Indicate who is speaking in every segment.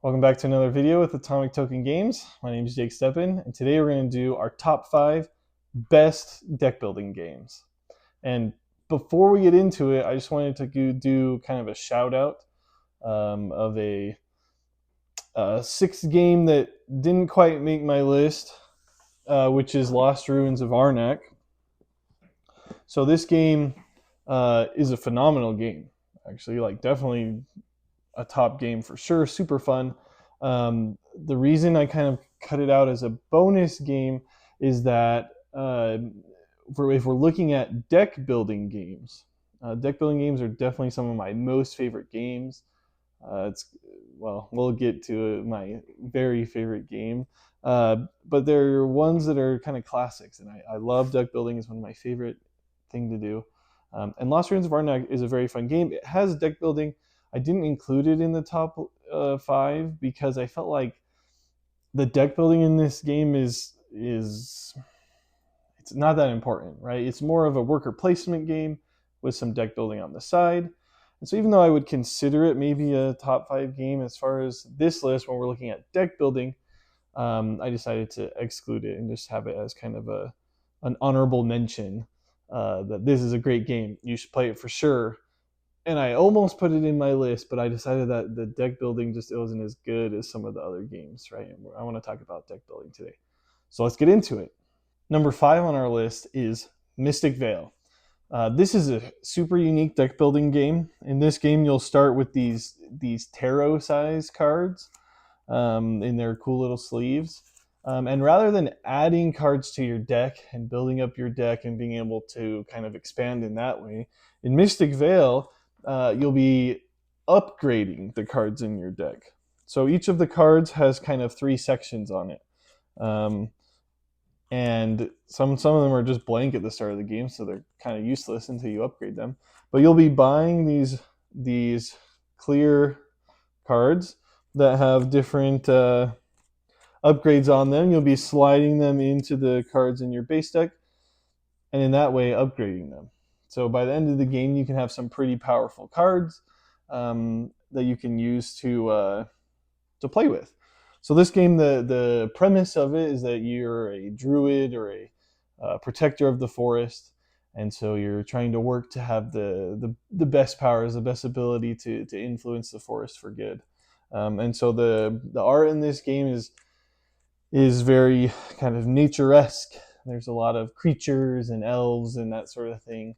Speaker 1: Welcome back to another video with Atomic Token Games. My name is Jake Steppen, and today we're going to do our top 5 best deck building games. And before we get into it, I just wanted to do kind of a shout out of a sixth game that didn't quite make my list, which is Lost Ruins of Arnak. So this game is a phenomenal game, actually, like definitely a top game for sure. Super fun. The reason I kind of cut it out as a bonus game is that if we're looking at deck building games are definitely some of my most favorite games. It's well, we'll get to my very favorite game, but they're ones that are kind of classics, and I love deck building. It's one of my favorite thing to do. And Lost Ruins of Arnak is a very fun game. It has deck building. I didn't include it in the top 5 because I felt like the deck building in this game is it's not that important, right? It's more of a worker placement game with some deck building on the side. And so even though I would consider it maybe a top 5 game as far as this list when we're looking at deck building, I decided to exclude it and just have it as kind of an honorable mention that this is a great game. You should play it for sure. And I almost put it in my list, but I decided that the deck building just wasn't as good as some of the other games, right? And I want to talk about deck building today. So let's get into it. Number 5 on our list is Mystic Vale. This is a super unique deck building game. In this game, you'll start with these tarot size cards in their cool little sleeves. And rather than adding cards to your deck and building up your deck and being able to kind of expand in that way, in Mystic Vale, you'll be upgrading the cards in your deck. So each of the cards has kind of 3 sections on it. Um, and some of them are just blank at the start of the game, so they're kind of useless until you upgrade them. But you'll be buying these clear cards that have different upgrades on them. You'll be sliding them into the cards in your base deck, and in that way upgrading them. So by the end of the game, you can have some pretty powerful cards that you can use to play with. So this game, the premise of it is that you're a druid or a protector of the forest, and so you're trying to work to have the best powers, the best ability to influence the forest for good. And so the art in this game is very kind of nature-esque. There's a lot of creatures and elves and that sort of thing.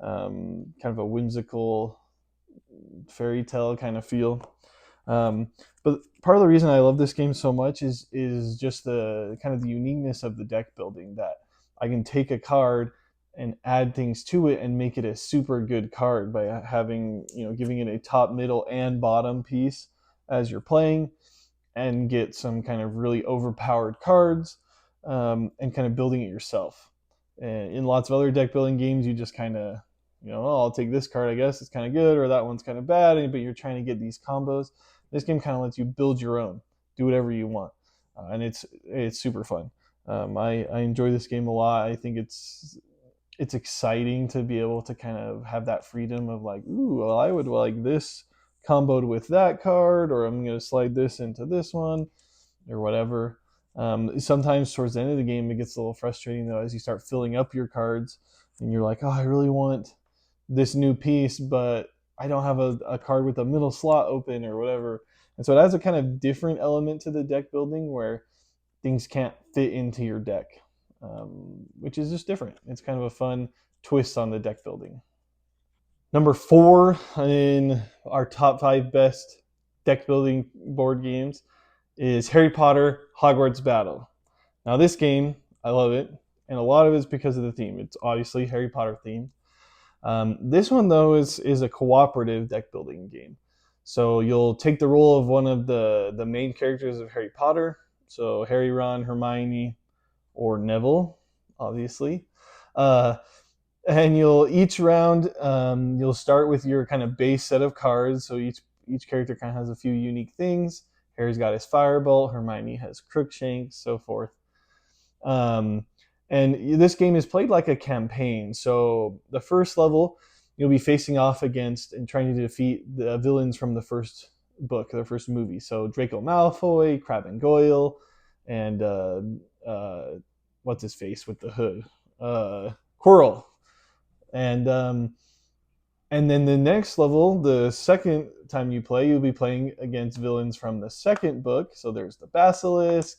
Speaker 1: Kind of a whimsical fairy tale kind of feel. But part of the reason I love this game so much is just the kind of the uniqueness of the deck building, that I can take a card and add things to it and make it a super good card by having, giving it a top, middle, and bottom piece as you're playing, and get some kind of really overpowered cards, and kind of building it yourself. And in lots of other deck building games, you just kind of, oh, I'll take this card, I guess it's kind of good, or that one's kind of bad, but you're trying to get these combos. This game kind of lets you build your own, do whatever you want, and it's super fun. I enjoy this game a lot. I think it's exciting to be able to kind of have that freedom of like, ooh, well, I would like this comboed with that card, or I'm going to slide this into this one, or whatever. Sometimes towards the end of the game, it gets a little frustrating though, as you start filling up your cards, and you're like, oh, I really want this new piece, but I don't have a card with a middle slot open or whatever. And so it adds a kind of different element to the deck building where things can't fit into your deck, which is just different. It's kind of a fun twist on the deck building. Number 4 in our top 5 best deck building board games is Harry Potter Hogwarts Battle. Now, this game, I love it, and a lot of it is because of the theme. It's obviously Harry Potter themed. This one, though, is a cooperative deck building game. So you'll take the role of one of the main characters of Harry Potter. So Harry, Ron, Hermione, or Neville, obviously. Uh, and you'll each round you'll start with your kind of base set of cards. So each character kind of has a few unique things. Harry's got his firebolt, Hermione has Crookshanks, so forth. Um, and this game is played like a campaign. So the first level, you'll be facing off against and trying to defeat the villains from the first book, their first movie. So Draco Malfoy, Crabbe and Goyle, and what's his face with the hood, Quirrell, and then the next level, the second time you play, you'll be playing against villains from the second book. So there's the Basilisk,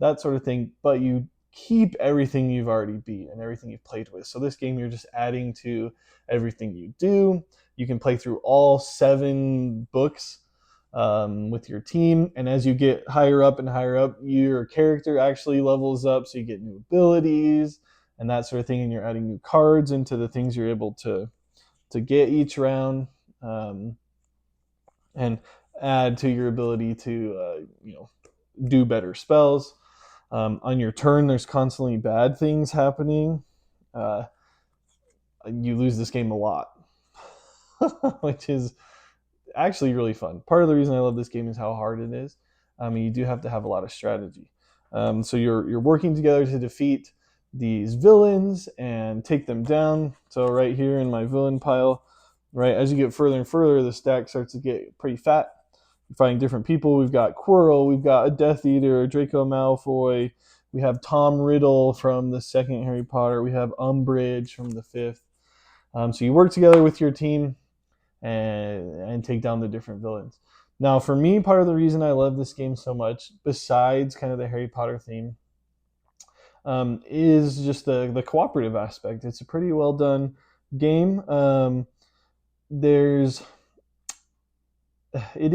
Speaker 1: that sort of thing. But you keep everything you've already beat and everything you've played with. So this game, you're just adding to everything you do. You can play through all 7 books with your team. And as you get higher up and higher up, your character actually levels up. So you get new abilities and that sort of thing. And you're adding new cards into the things you're able to get each round, and add to your ability to do better spells. On your turn, there's constantly bad things happening. You lose this game a lot, which is actually really fun. Part of the reason I love this game is how hard it is. You do have to have a lot of strategy. So you're working together to defeat these villains and take them down. So right here in my villain pile, right, as you get further and further, the stack starts to get pretty fat. You're fighting different people. We've got Quirrell, we've got a Death Eater, Draco Malfoy, we have Tom Riddle from the second Harry Potter, we have Umbridge from the fifth. So you work together with your team and take down the different villains. Now, for me, part of the reason I love this game so much, besides kind of the Harry Potter theme, is just the cooperative aspect. It's a pretty well done game. It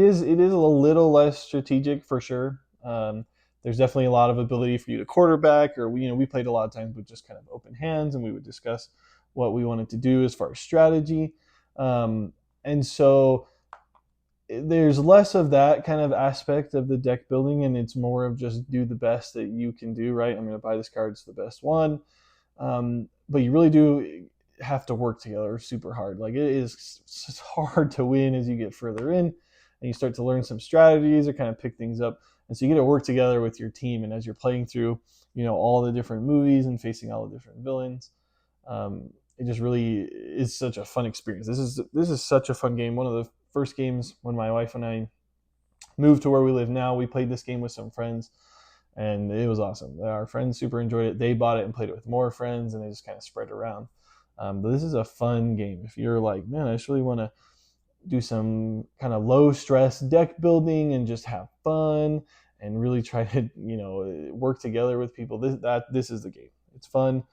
Speaker 1: is a little less strategic for sure. There's definitely a lot of ability for you to quarterback, or we played a lot of times with just kind of open hands, and we would discuss what we wanted to do as far as strategy. And so there's less of that kind of aspect of the deck building, and it's more of just do the best that you can do, right? I'm going to buy this card, it's the best one. But you really do have to work together super hard. Like, it is hard to win as you get further in, and you start to learn some strategies or kind of pick things up. And so you get to work together with your team, and as you're playing through, all the different movies and facing all the different villains, it just really is such a fun experience. This is such a fun game. One of the first games when my wife and I moved to where we live now, we played this game with some friends, and it was awesome. Our friends super enjoyed it. They bought it and played it with more friends, and they just kind of spread around. But this is a fun game. If you're like, man, I just really want to do some kind of low stress deck building and just have fun and really try to work together with people, this is the game. It's fun.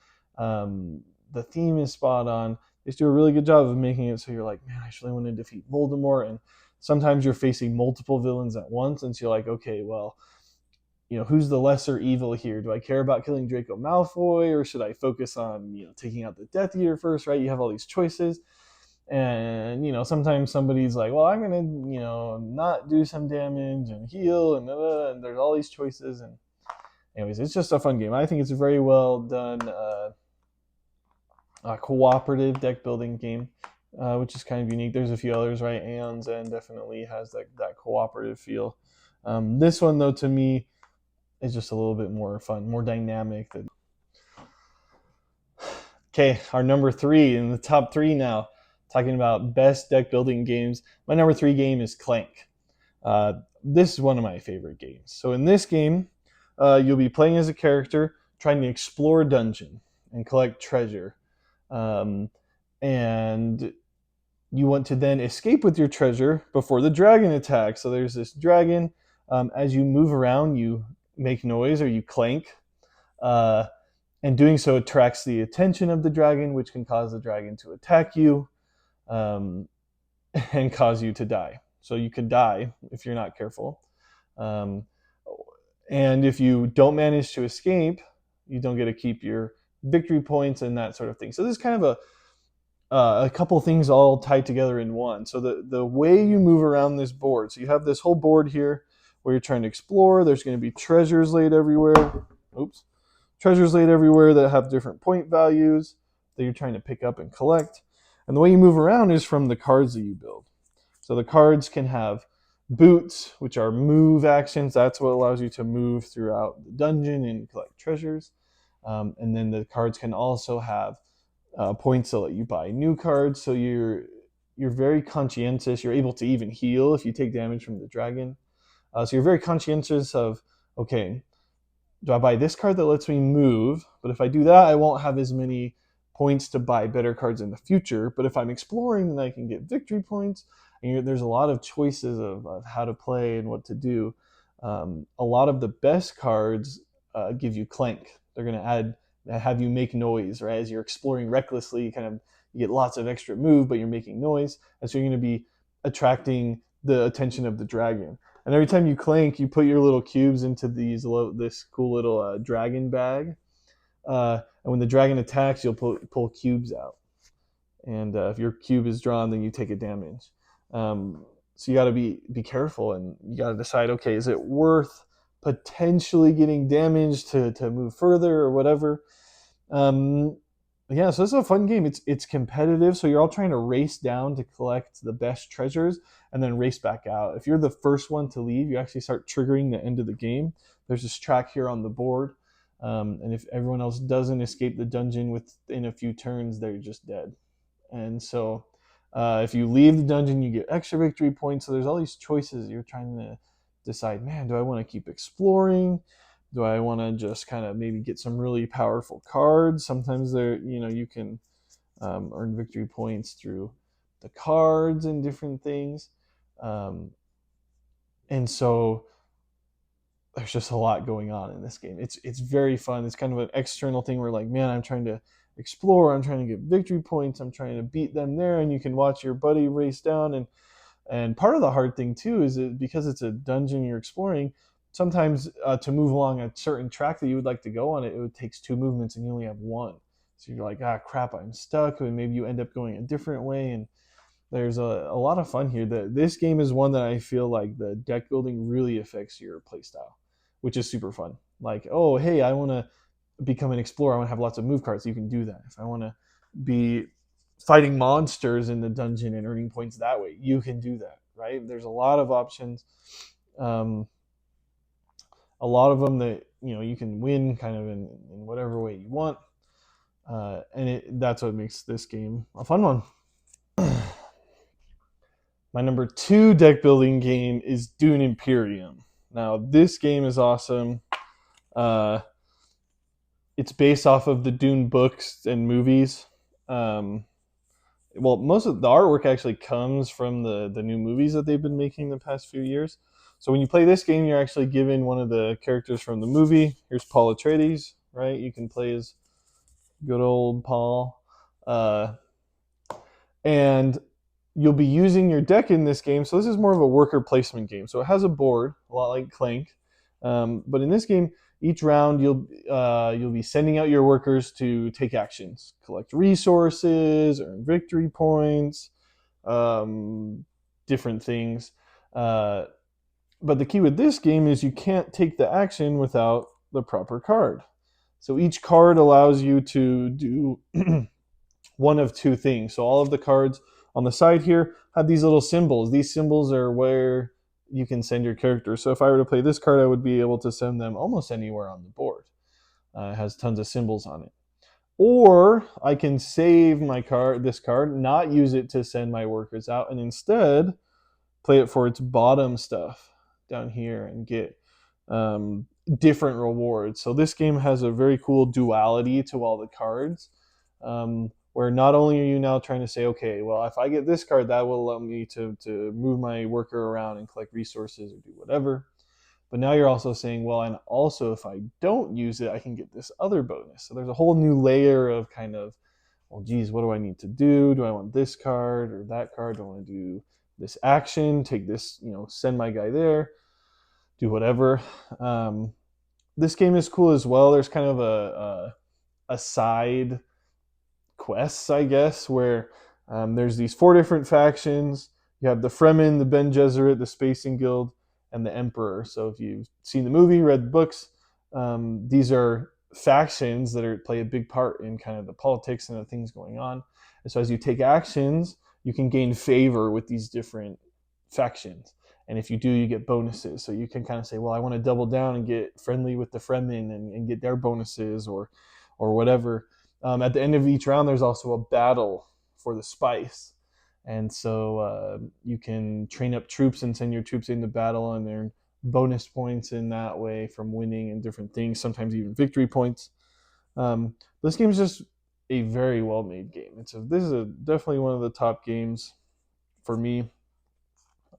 Speaker 1: The theme is spot on. They do a really good job of making it so you're like, man, I actually want to defeat Voldemort. And sometimes you're facing multiple villains at once, and so you're like, okay, well, who's the lesser evil here? Do I care about killing Draco Malfoy, or should I focus on taking out the Death Eater first? Right? You have all these choices, and sometimes somebody's like, well, I'm gonna not do some damage and heal, and there's all these choices. And anyways, it's just a fun game. I think it's a very well done cooperative deck building game, which is kind of unique. There's a few others, right? Aeon's End definitely has that cooperative feel. This one, though, to me, is just a little bit more fun, more dynamic. Okay, our number 3 in the top 3 now, talking about best deck building games. My number 3 game is Clank. This is one of my favorite games. So in this game, you'll be playing as a character trying to explore a dungeon and collect treasure. And you want to then escape with your treasure before the dragon attacks. So there's this dragon. As you move around, you make noise or you clank. And doing so attracts the attention of the dragon, which can cause the dragon to attack you and cause you to die. So you could die if you're not careful. And if you don't manage to escape, you don't get to keep your victory points and that sort of thing. So this is kind of a couple things all tied together in one. So the way you move around this board, so you have this whole board here where you're trying to explore. There's going to be treasures laid everywhere. Treasures laid everywhere that have different point values that you're trying to pick up and collect. And the way you move around is from the cards that you build. So the cards can have boots, which are move actions. That's what allows you to move throughout the dungeon and collect treasures. And then the cards can also have points to let you buy new cards. So you're you're very conscientious. You're able to even heal if you take damage from the dragon. So you're very conscientious of, okay, do I buy this card that lets me move? But if I do that, I won't have as many points to buy better cards in the future. But if I'm exploring, then I can get victory points. And there's a lot of choices of how to play and what to do. A lot of the best cards give you clank. They're going to have you make noise, right? As you're exploring recklessly, you get lots of extra move, but you're making noise, and so you're going to be attracting the attention of the dragon. And every time you clank, you put your little cubes into this cool little dragon bag. And when the dragon attacks, you'll pull cubes out. And if your cube is drawn, then you take a damage. So you got to be careful, and you got to decide, okay, is it worth potentially getting damage to move further or whatever? Yeah, so this is a fun game. It's competitive, so you're all trying to race down to collect the best treasures and then race back out. If you're the first one to leave, you actually start triggering the end of the game. There's this track here on the board, and if everyone else doesn't escape the dungeon within a few turns, they're just dead. And so if you leave the dungeon, you get extra victory points. So there's all these choices. You're trying to decide, man, do I want to keep exploring? Do I want to just kind of maybe get some really powerful cards? Sometimes you can earn victory points through the cards and different things. And so there's just a lot going on in this game. It's very fun. It's kind of an external thing where, like, man, I'm trying to explore. I'm trying to get victory points. I'm trying to beat them there, and you can watch your buddy race down. And part of the hard thing too is that because it's a dungeon you're exploring, sometimes to move along a certain track that you would like to go on, it takes 2 movements and you only have 1. So you're like, crap, I'm stuck. And maybe you end up going a different way. And there's a lot of fun here. This game is one that I feel like the deck building really affects your playstyle, which is super fun. Like, oh, hey, I want to become an explorer. I want to have lots of move cards. You can do that. If I want to be fighting monsters in the dungeon and earning points that way, you can do that, right? There's a lot of options. A lot of them that you can win kind of in whatever way you want, and that's what makes this game a fun one. My number 2 deck building game is Dune Imperium. Now, this game is awesome. It's based off of the Dune books and movies. Most of the artwork actually comes from the new movies that they've been making the past few years. So when you play this game, you're actually given one of the characters from the movie. Here's Paul Atreides, right? You can play as good old Paul. And you'll be using your deck in this game. So this is more of a worker placement game. So it has a board, a lot like Clank. But in this game, each round you'll be sending out your workers to take actions, collect resources, earn victory points, different things. But the key with this game is you can't take the action without the proper card. So each card allows you to do one of 2 things. So all of the cards on the side here have these little symbols. These symbols are where you can send your characters. So if I were to play this card, I would be able to send them almost anywhere on the board. It has tons of symbols on it. Or I can save this card, not use it to send my workers out, and instead play it for its bottom stuff down here and get different rewards. So this game has a very cool duality to all the cards, where not only are you now trying to say, okay, well, if I get this card, that will allow me to move my worker around and collect resources or do whatever. But now you're also saying, well, and also if I don't use it, I can get this other bonus. So there's a whole new layer of kind of, well, geez, what do I need to do? Do I want this card or that card? Do I want to do this action? Take this, send my guy there, do whatever. This game is cool as well. There's kind of a side quests, I guess, where there's these 4 different factions. You have the Fremen, the Bene Gesserit, the Spacing Guild, and the Emperor. So if you've seen the movie, read the books, these are factions that play a big part in kind of the politics and the things going on. And so as you take actions, you can gain favor with these different factions. And if you do, you get bonuses. So you can kind of say, well, I want to double down and get friendly with the Fremen and get their bonuses or whatever. At the end of each round, there's also a battle for the spice. and so you can train up troops and send your troops into battle and earn bonus points in that way from winning and different things, sometimes even victory points. This game is just a very well made game. This is definitely one of the top games for me.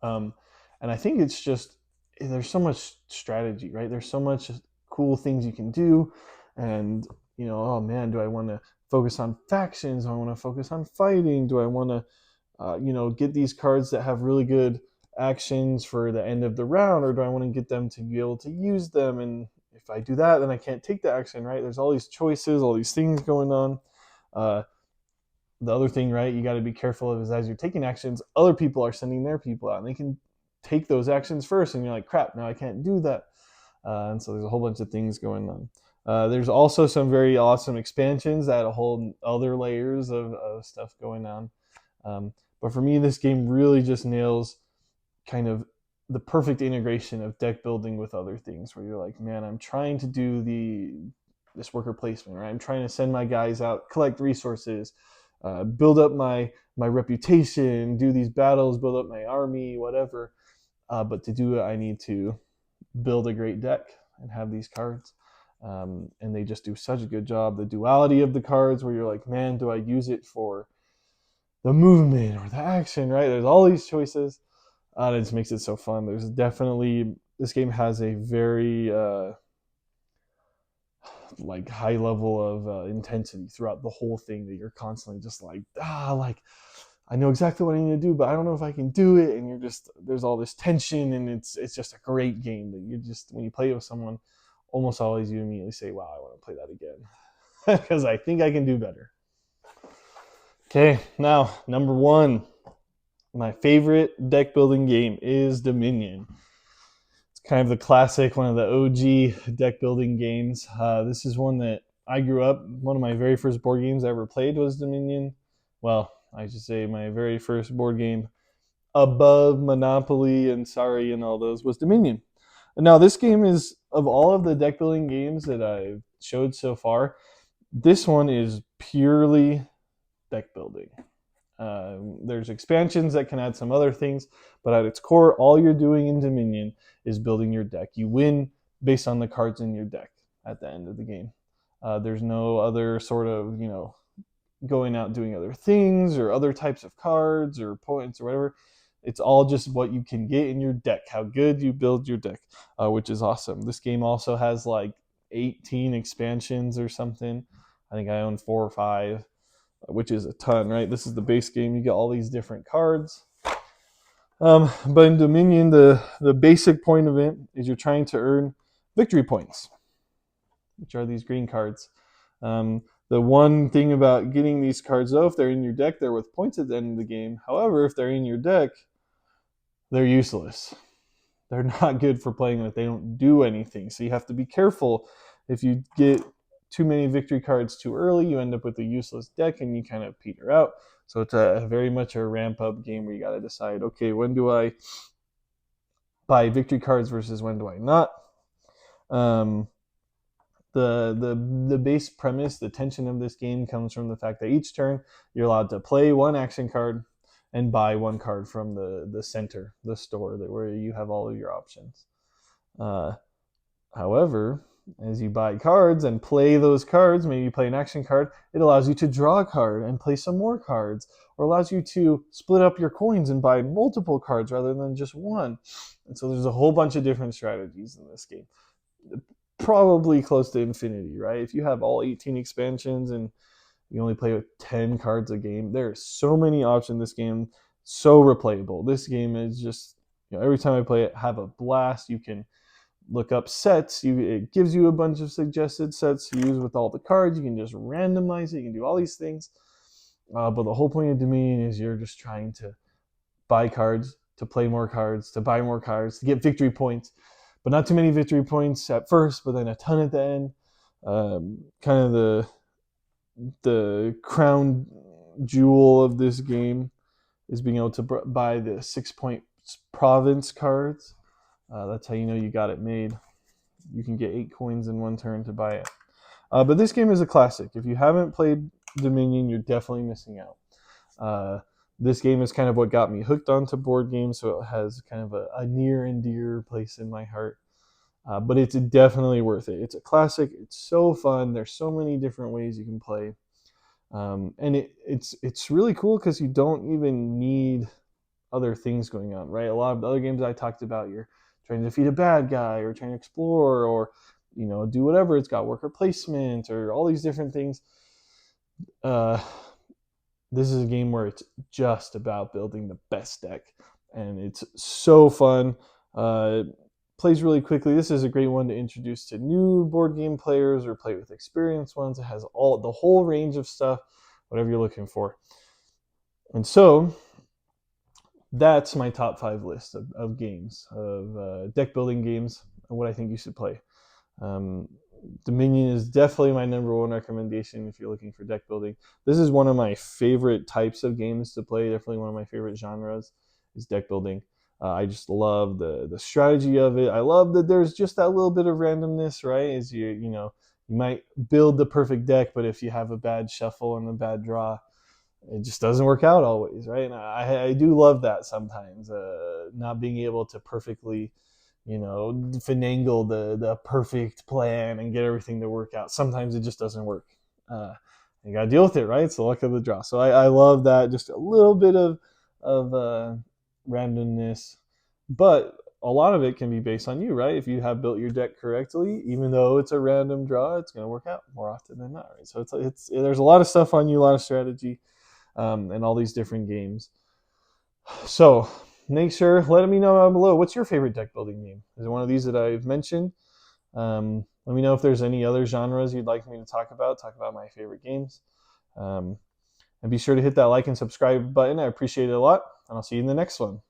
Speaker 1: And I think it's just there's so much strategy, right? There's so much cool things you can do, and oh man, do I want to focus on factions? Do I want to focus on fighting? Do I want to, get these cards that have really good actions for the end of the round, or do I want to get them to be able to use them? And if I do that, then I can't take the action, right? There's all these choices, all these things going on. The other thing, right, you got to be careful of is as you're taking actions, other people are sending their people out, and they can take those actions first, and you're like, crap, now I can't do that. And so there's a whole bunch of things going on. There's also some very awesome expansions that a whole other layers of stuff going on. But for me, this game really just nails kind of the perfect integration of deck building with other things, where you're like, man, I'm trying to do this worker placement, right? I'm trying to send my guys out, collect resources, build up my reputation, do these battles, build up my army, whatever. But to do it, I need to build a great deck and have these cards. And they just do such a good job. The duality of the cards, where you're like, man, do I use it for the movement or the action, right? There's all these choices. It just makes it so fun. This game has a very like high level of intensity throughout the whole thing, that you're constantly just like I know exactly what I need to do, but I don't know if I can do it. And there's all this tension, and it's just a great game that when you play it with someone, almost always you immediately say, wow, I want to play that again because I think I can do better. Okay, now number one, my favorite deck building game is Dominion. It's kind of the classic, one of the OG deck building games. This is one that I grew up, one of my very first board games I ever played was Dominion. Well, I should say my very first board game above Monopoly and Sorry and all those was Dominion. Now, this game is, of all of the deck building games that I've showed so far, this one is purely deck building. There's expansions that can add some other things, but at its core, all you're doing in Dominion is building your deck. You win based on the cards in your deck at the end of the game. There's no other sort of, going out doing other things or other types of cards or points or whatever. It's all just what you can get in your deck, how good you build your deck, which is awesome. This game also has like 18 expansions or something. I think I own 4 or 5, which is a ton, right? This is the base game. You get all these different cards. But in Dominion, the basic point of it is you're trying to earn victory points, which are these green cards. The one thing about getting these cards, though, if they're in your deck, they're worth points at the end of the game. However, if they're in your deck, they're useless. They're not good for playing with. They don't do anything. So you have to be careful. If you get too many victory cards too early, you end up with a useless deck and you kind of peter out. So it's a very much a ramp up game where you got to decide, okay, when do I buy victory cards versus when do I not? The base premise, the tension of this game comes from the fact that each turn you're allowed to play one action card and buy one card from the center, the store, where you have all of your options. However, as you buy cards and play those cards, maybe you play an action card, it allows you to draw a card and play some more cards, or allows you to split up your coins and buy multiple cards rather than just one. And so there's a whole bunch of different strategies in this game. Probably close to infinity, right? If you have all 18 expansions and you only play with 10 cards a game, there are so many options in this game, so replayable. This game is just, every time I play it, have a blast. You can look up sets. It gives you a bunch of suggested sets to use with all the cards. You can just randomize it. You can do all these things. But the whole point of Dominion is you're just trying to buy cards, to play more cards, to buy more cards, to get victory points. But not too many victory points at first, but then a ton at the end. Kind of the crown jewel of this game is being able to buy the 6-point province cards. That's how you know you got it made. You can get 8 coins in one turn to buy it. But this game is a classic. If you haven't played Dominion, you're definitely missing out. This game is kind of what got me hooked onto board games, so it has kind of a near and dear place in my heart. But it's definitely worth it. It's a classic. It's so fun. There's so many different ways you can play, and it's really cool because you don't even need other things going on, right? A lot of the other games I talked about, you're trying to defeat a bad guy or trying to explore or do whatever. It's got worker placement or all these different things. Uh, this is a game where it's just about building the best deck, and it's so fun. Plays really quickly. This is a great one to introduce to new board game players or play with experienced ones. It has the whole range of stuff, whatever you're looking for. And so that's my top 5 list of games, of deck building games, and what I think you should play. Dominion is definitely my number one recommendation if you're looking for deck building. This is one of my favorite types of games to play. Definitely one of my favorite genres is deck building. I just love the strategy of it. I love that there's just that little bit of randomness, right? As you might build the perfect deck, but if you have a bad shuffle and a bad draw, it just doesn't work out always, right? And I do love that sometimes, not being able to perfectly finagle the perfect plan and get everything to work out. Sometimes it just doesn't work. You got to deal with it, right? It's the luck of the draw. So I love that, just a little bit of randomness, but a lot of it can be based on you, right? If you have built your deck correctly, even though it's a random draw, it's going to work out more often than not, right? So it's there's a lot of stuff on you, a lot of strategy, and all these different games. So make sure, let me know down below, what's your favorite deck building game? Is it one of these that I've mentioned? Let me know if there's any other genres you'd like me to talk about my favorite games. And be sure to hit that like and subscribe button. I appreciate it a lot, and I'll see you in the next one.